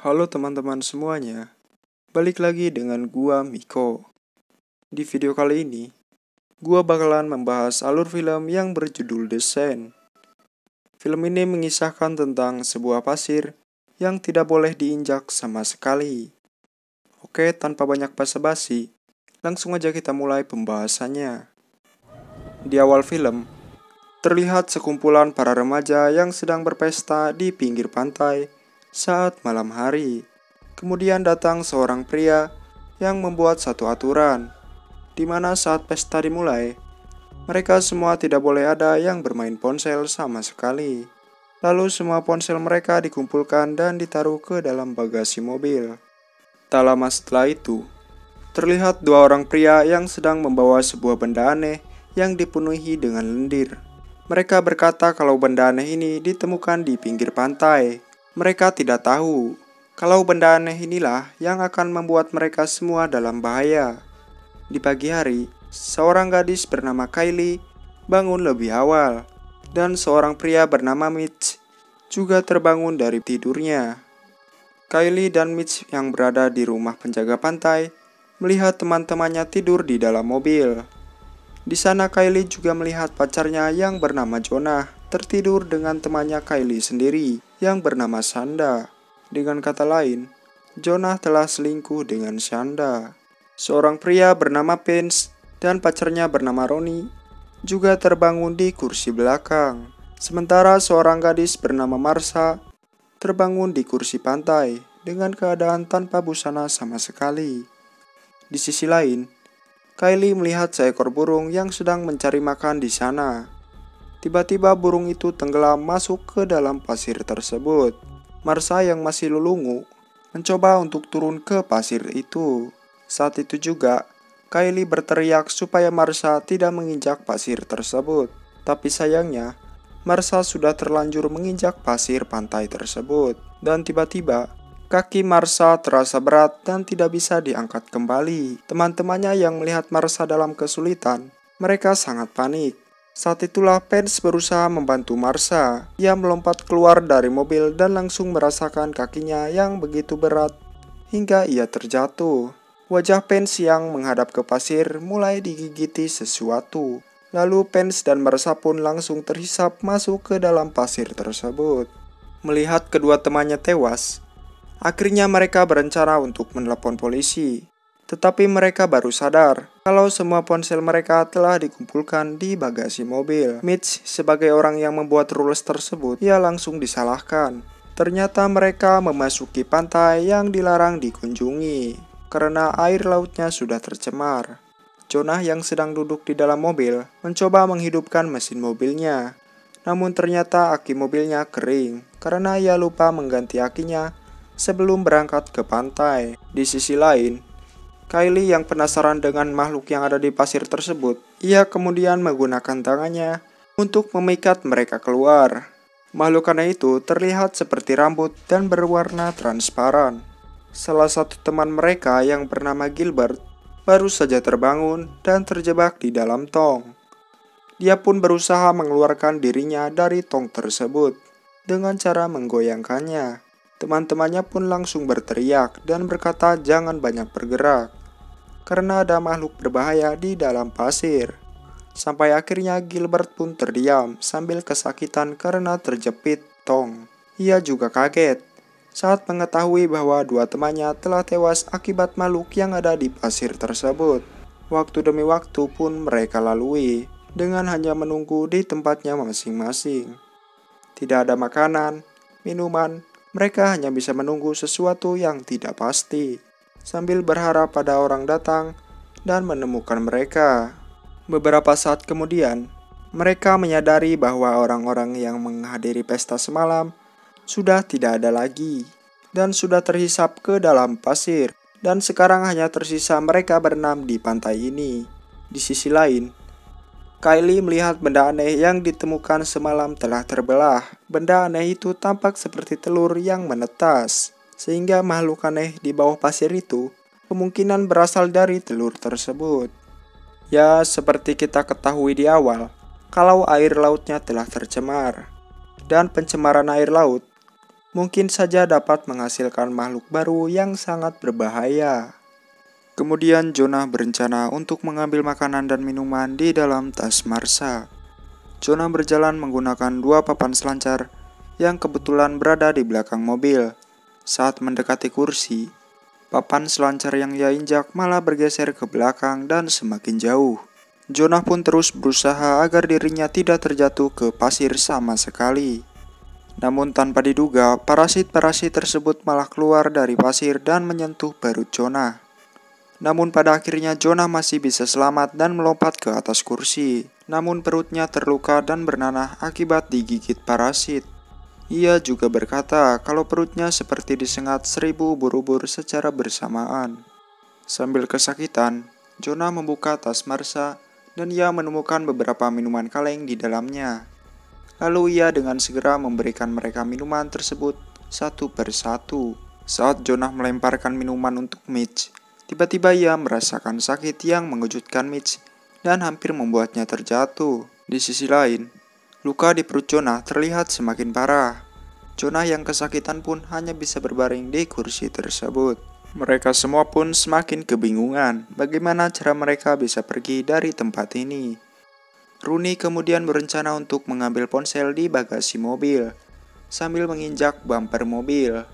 Halo teman-teman semuanya, balik lagi dengan gua Miko. Di video kali ini, gua bakalan membahas alur film yang berjudul The Sand. Film ini mengisahkan tentang sebuah pasir yang tidak boleh diinjak sama sekali. Oke, tanpa banyak basa-basi, langsung aja kita mulai pembahasannya. Di awal film, terlihat sekumpulan para remaja yang sedang berpesta di pinggir pantai saat malam hari. Kemudian datang seorang pria yang membuat satu aturan, di mana saat pesta dimulai, mereka semua tidak boleh ada yang bermain ponsel sama sekali. Lalu semua ponsel mereka dikumpulkan dan ditaruh ke dalam bagasi mobil. Tak lama setelah itu, terlihat dua orang pria yang sedang membawa sebuah benda aneh yang dipenuhi dengan lendir. Mereka berkata kalau benda aneh ini ditemukan di pinggir pantai. Mereka tidak tahu kalau benda aneh inilah yang akan membuat mereka semua dalam bahaya. Di pagi hari, seorang gadis bernama Kylie bangun lebih awal, dan seorang pria bernama Mitch juga terbangun dari tidurnya. Kylie dan Mitch yang berada di rumah penjaga pantai melihat teman-temannya tidur di dalam mobil. Di sana Kylie juga melihat pacarnya yang bernama Jonah tertidur dengan temannya Kylie sendiri yang bernama Shanda. Dengan kata lain, Jonah telah selingkuh dengan Shanda. Seorang pria bernama Vince dan pacarnya bernama Ronnie juga terbangun di kursi belakang. Sementara seorang gadis bernama Marsha terbangun di kursi pantai dengan keadaan tanpa busana sama sekali. Di sisi lain, Kylie melihat seekor burung yang sedang mencari makan di sana. Tiba-tiba burung itu tenggelam masuk ke dalam pasir tersebut. Marsha yang masih lulungu mencoba untuk turun ke pasir itu. Saat itu juga, Kylie berteriak supaya Marsha tidak menginjak pasir tersebut. Tapi sayangnya, Marsha sudah terlanjur menginjak pasir pantai tersebut. Dan tiba-tiba, kaki Marsha terasa berat dan tidak bisa diangkat kembali. Teman-temannya yang melihat Marsha dalam kesulitan, mereka sangat panik. Saat itulah Vince berusaha membantu Marsha. Ia melompat keluar dari mobil dan langsung merasakan kakinya yang begitu berat hingga ia terjatuh. Wajah Vince yang menghadap ke pasir mulai digigiti sesuatu. Lalu Vince dan Marsha pun langsung terhisap masuk ke dalam pasir tersebut. Melihat kedua temannya tewas, akhirnya mereka berencana untuk menelepon polisi. Tetapi mereka baru sadar kalau semua ponsel mereka telah dikumpulkan di bagasi mobil. Mitch sebagai orang yang membuat rules tersebut, ia langsung disalahkan. Ternyata mereka memasuki pantai yang dilarang dikunjungi karena air lautnya sudah tercemar. Jonah yang sedang duduk di dalam mobil mencoba menghidupkan mesin mobilnya. Namun ternyata aki mobilnya kering karena ia lupa mengganti akinya sebelum berangkat ke pantai. Di sisi lain, Kylie yang penasaran dengan makhluk yang ada di pasir tersebut, ia kemudian menggunakan tangannya untuk memikat mereka keluar. Makhluk aneh itu terlihat seperti rambut dan berwarna transparan. Salah satu teman mereka yang bernama Gilbert baru saja terbangun dan terjebak di dalam tong. Dia pun berusaha mengeluarkan dirinya dari tong tersebut dengan cara menggoyangkannya. Teman-temannya pun langsung berteriak dan berkata jangan banyak bergerak, karena ada makhluk berbahaya di dalam pasir. Sampai akhirnya Gilbert pun terdiam sambil kesakitan karena terjepit tong. Ia juga kaget saat mengetahui bahwa dua temannya telah tewas akibat makhluk yang ada di pasir tersebut. Waktu demi waktu pun mereka lalui dengan hanya menunggu di tempatnya masing-masing. Tidak ada makanan, minuman, mereka hanya bisa menunggu sesuatu yang tidak pasti, sambil berharap pada orang datang dan menemukan mereka. Beberapa saat kemudian, mereka menyadari bahwa orang-orang yang menghadiri pesta semalam sudah tidak ada lagi dan sudah terhisap ke dalam pasir, dan sekarang hanya tersisa mereka berenam di pantai ini. Di sisi lain, Kylie melihat benda aneh yang ditemukan semalam telah terbelah. Benda aneh itu tampak seperti telur yang menetas, sehingga makhluk aneh di bawah pasir itu kemungkinan berasal dari telur tersebut. Ya, seperti kita ketahui di awal, kalau air lautnya telah tercemar, dan pencemaran air laut mungkin saja dapat menghasilkan makhluk baru yang sangat berbahaya. Kemudian Jonah berencana untuk mengambil makanan dan minuman di dalam tas Marsha. Jonah berjalan menggunakan 2 papan selancar yang kebetulan berada di belakang mobil. Saat mendekati kursi, papan selancar yang ia injak malah bergeser ke belakang dan semakin jauh. Jonah pun terus berusaha agar dirinya tidak terjatuh ke pasir sama sekali. Namun tanpa diduga, parasit-parasit tersebut malah keluar dari pasir dan menyentuh perut Jonah. Namun pada akhirnya Jonah masih bisa selamat dan melompat ke atas kursi. Namun perutnya terluka dan bernanah akibat digigit parasit. Ia juga berkata kalau perutnya seperti disengat 1000 ubur-ubur secara bersamaan. Sambil kesakitan, Jonah membuka tas Marsha dan ia menemukan beberapa minuman kaleng di dalamnya. Lalu ia dengan segera memberikan mereka minuman tersebut satu persatu. Saat Jonah melemparkan minuman untuk Mitch, tiba-tiba ia merasakan sakit yang mengejutkan Mitch dan hampir membuatnya terjatuh. Di sisi lain, luka di perut Jonah terlihat semakin parah. Jonah yang kesakitan pun hanya bisa berbaring di kursi tersebut. Mereka semua pun semakin kebingungan bagaimana cara mereka bisa pergi dari tempat ini. Rooney kemudian berencana untuk mengambil ponsel di bagasi mobil sambil menginjak bumper mobil.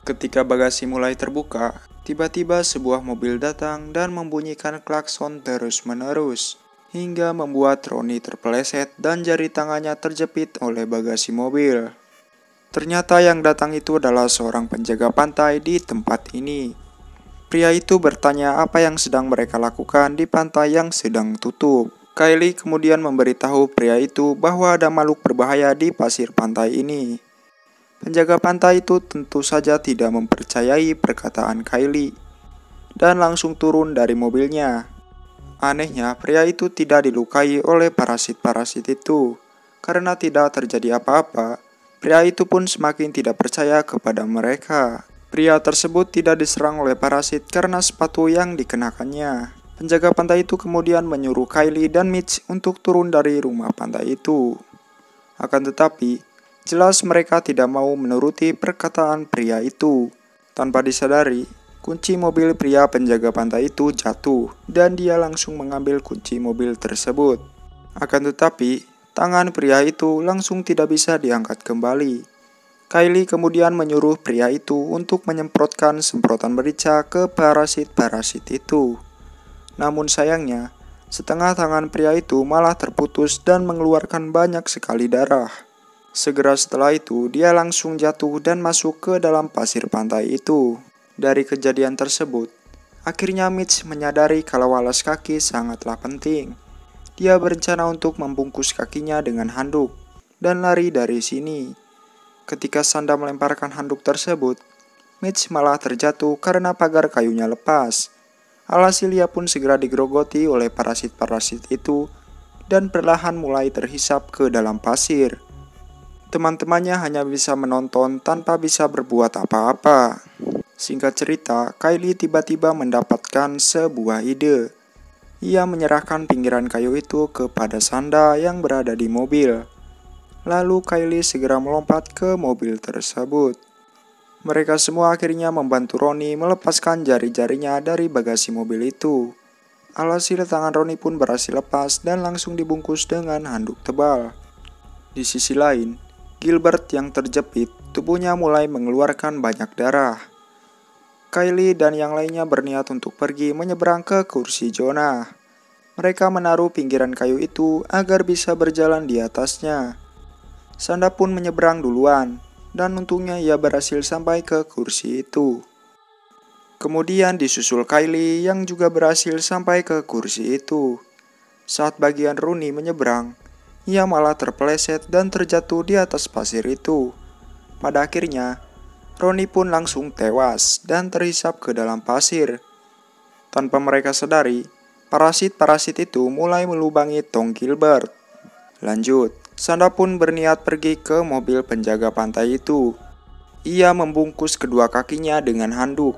Ketika bagasi mulai terbuka, tiba-tiba sebuah mobil datang dan membunyikan klakson terus-menerus hingga membuat Rooney terpeleset dan jari tangannya terjepit oleh bagasi mobil. Ternyata yang datang itu adalah seorang penjaga pantai di tempat ini. Pria itu bertanya apa yang sedang mereka lakukan di pantai yang sedang tutup. Kylie kemudian memberitahu pria itu bahwa ada makhluk berbahaya di pasir pantai ini. Penjaga pantai itu tentu saja tidak mempercayai perkataan Kylie dan langsung turun dari mobilnya. Anehnya, pria itu tidak dilukai oleh parasit-parasit itu. Karena tidak terjadi apa-apa, pria itu pun semakin tidak percaya kepada mereka. Pria tersebut tidak diserang oleh parasit karena sepatu yang dikenakannya. Penjaga pantai itu kemudian menyuruh Kylie dan Mitch untuk turun dari rumah pantai itu. Akan tetapi, jelas mereka tidak mau menuruti perkataan pria itu. Tanpa disadari, kunci mobil pria penjaga pantai itu jatuh dan dia langsung mengambil kunci mobil tersebut. Akan tetapi, tangan pria itu langsung tidak bisa diangkat kembali. Kylie kemudian menyuruh pria itu untuk menyemprotkan semprotan merica ke parasit-parasit itu. Namun sayangnya, setengah tangan pria itu malah terputus dan mengeluarkan banyak sekali darah. Segera setelah itu, dia langsung jatuh dan masuk ke dalam pasir pantai itu. Dari kejadian tersebut, akhirnya Mitch menyadari kalau alas kaki sangatlah penting. Dia berencana untuk membungkus kakinya dengan handuk dan lari dari sini. Ketika Sanda melemparkan handuk tersebut, Mitch malah terjatuh karena pagar kayunya lepas. Alhasil ia pun segera digerogoti oleh parasit-parasit itu dan perlahan mulai terhisap ke dalam pasir. Teman-temannya hanya bisa menonton tanpa bisa berbuat apa-apa. Singkat cerita, Kylie tiba-tiba mendapatkan sebuah ide. Ia menyerahkan pinggiran kayu itu kepada Sanda yang berada di mobil. Lalu Kylie segera melompat ke mobil tersebut. Mereka semua akhirnya membantu Rooney melepaskan jari-jarinya dari bagasi mobil itu. Alhasil tangan Rooney pun berhasil lepas dan langsung dibungkus dengan handuk tebal. Di sisi lain, Gilbert yang terjepit, tubuhnya mulai mengeluarkan banyak darah. Kylie dan yang lainnya berniat untuk pergi menyeberang ke kursi Jonah. Mereka menaruh pinggiran kayu itu agar bisa berjalan di atasnya. Sanda pun menyeberang duluan, dan untungnya ia berhasil sampai ke kursi itu. Kemudian disusul Kylie yang juga berhasil sampai ke kursi itu. Saat bagian Rooney menyeberang, ia malah terpeleset dan terjatuh di atas pasir itu. Pada akhirnya, Rooney pun langsung tewas dan terhisap ke dalam pasir. Tanpa mereka sadari, parasit-parasit itu mulai melubangi tong Gilbert. Lanjut, Sanda pun berniat pergi ke mobil penjaga pantai itu. Ia membungkus kedua kakinya dengan handuk.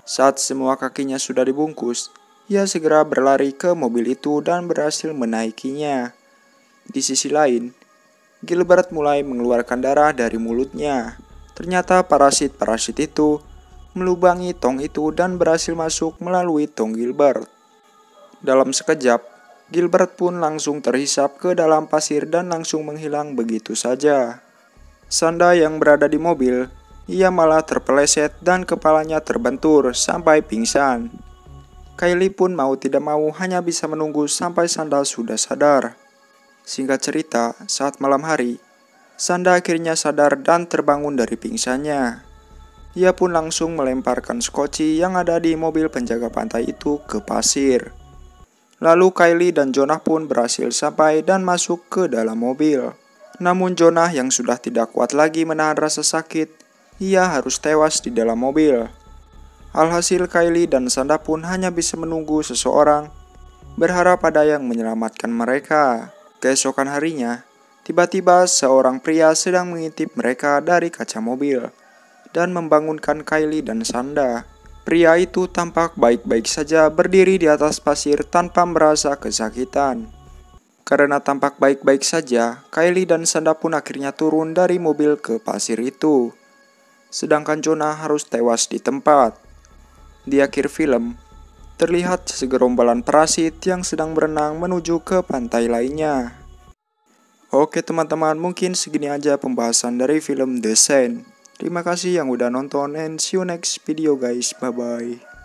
Saat semua kakinya sudah dibungkus, ia segera berlari ke mobil itu dan berhasil menaikinya. Di sisi lain, Gilbert mulai mengeluarkan darah dari mulutnya. Ternyata parasit-parasit itu melubangi tong itu dan berhasil masuk melalui tong Gilbert. Dalam sekejap, Gilbert pun langsung terhisap ke dalam pasir dan langsung menghilang begitu saja. Sanda yang berada di mobil, ia malah terpeleset dan kepalanya terbentur sampai pingsan. Kylie pun mau tidak mau hanya bisa menunggu sampai Sanda sudah sadar. Singkat cerita, saat malam hari, Sanda akhirnya sadar dan terbangun dari pingsannya. Ia pun langsung melemparkan skoci yang ada di mobil penjaga pantai itu ke pasir. Lalu Kylie dan Jonah pun berhasil sampai dan masuk ke dalam mobil. Namun Jonah yang sudah tidak kuat lagi menahan rasa sakit, ia harus tewas di dalam mobil. Alhasil Kylie dan Sanda pun hanya bisa menunggu seseorang, berharap ada yang menyelamatkan mereka. Keesokan harinya, tiba-tiba seorang pria sedang mengintip mereka dari kaca mobil dan membangunkan Kylie dan Sanda. Pria itu tampak baik-baik saja berdiri di atas pasir tanpa merasa kesakitan. Karena tampak baik-baik saja, Kylie dan Sanda pun akhirnya turun dari mobil ke pasir itu. Sedangkan Jonah harus tewas di tempat. Di akhir film, terlihat segerombolan parasit yang sedang berenang menuju ke pantai lainnya. Oke teman-teman, mungkin segini aja pembahasan dari film The Sen. Terima kasih yang udah nonton and see you next video guys, bye bye.